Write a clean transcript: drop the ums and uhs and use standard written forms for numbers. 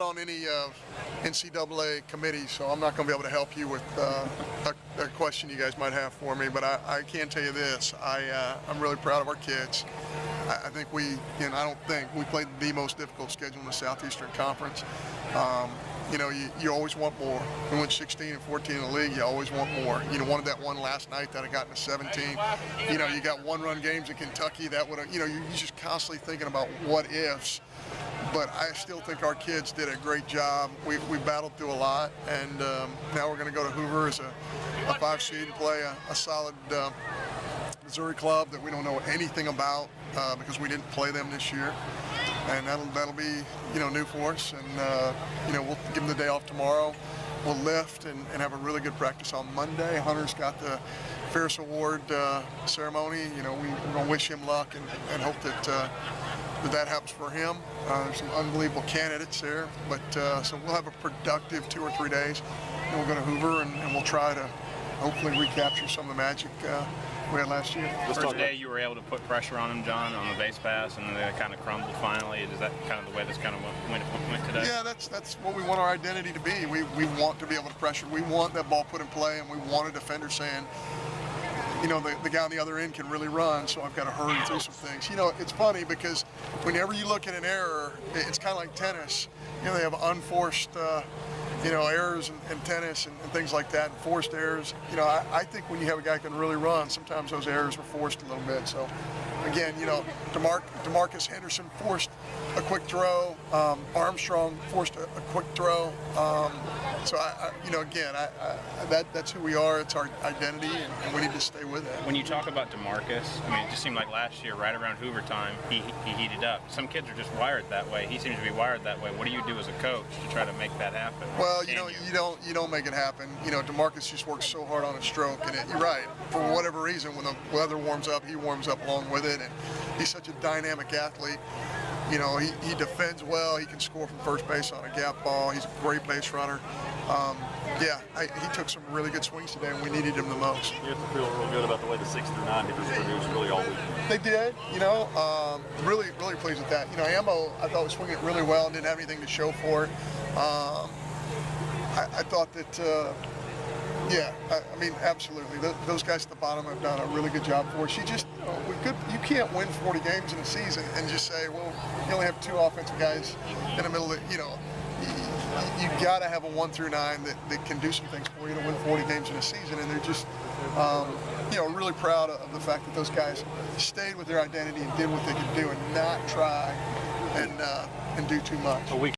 On any NCAA committee, so I'm not going to be able to help you with a question you guys might have for me, but I can tell you this. I'm really proud of our kids. I think we played the most difficult schedule in the Southeastern Conference. You know, you always want more. We went 16 and 14 in the league. You always want more. You know, wanted that one last night that had gotten to 17. You know, you got one-run games in Kentucky that would have. You know, you're just constantly thinking about what ifs. But I still think our kids did a great job. We battled through a lot, and now we're going to go to Hoover as a 5 seed and play a solid Missouri club that we don't know anything about because we didn't play them this year. And that'll be, you know, new for us. And you know, we'll give them the day off tomorrow. We'll lift and have a really good practice on Monday. Hunter's got the Ferris Award ceremony. You know, we're going to wish him luck and hope that happens for him. There's some unbelievable candidates there, but so we'll have a productive 2 or 3 days. And we'll go to Hoover and we'll try to hopefully recapture some of the magic we had last year. The first day you were able to put pressure on him, John, on the base pass, and then they kind of crumbled finally. Is that kind of the way this kind of went today? Yeah, that's what we want our identity to be. We want to be able to pressure. We want that ball put in play, and we want a defender saying, you know, the guy on the other end can really run, so I've got to hurry through some things. You know, it's funny because whenever you look at an error, it's kind of like tennis. You know, they have unforced, you know, errors in tennis and things like that, and forced errors. You know, I think when you have a guy who can really run, sometimes those errors are forced a little bit. So, again, you know, DeMarcus Henderson forced a quick throw. Armstrong forced a quick throw. So, you know, again, that's who we are. It's our identity, and we need to stay with it. When you talk about DeMarcus, I mean, it just seemed like last year, right around Hoover time, he heated up. Some kids are just wired that way. He seems to be wired that way. What do you do as a coach to try to make that happen? Well, you know, you don't make it happen. You know, DeMarcus just works so hard on his stroke, and you're right. For whatever reason, when the weather warms up, he warms up along with it, and he's such a dynamic athlete. You know, he defends well. He can score from first base on a gap ball. He's a great base runner. Yeah, he took some really good swings today, and we needed him the most. You have to feel real good about the way the 6 through 9 hitters produced really all week. They did, you know, really pleased with that. You know, Ammo, I thought was swinging it really well and didn't have anything to show for it. I thought that, yeah, I mean, absolutely. Those guys at the bottom have done a really good job for us. You can't win 40 games in a season and just say, well, you only have 2 offensive guys in the middle of it. You know, you got to have a 1 through 9 that can do some things for you to win 40 games in a season. And they're just, you know, really proud of the fact that those guys stayed with their identity and did what they could do and not try and do too much.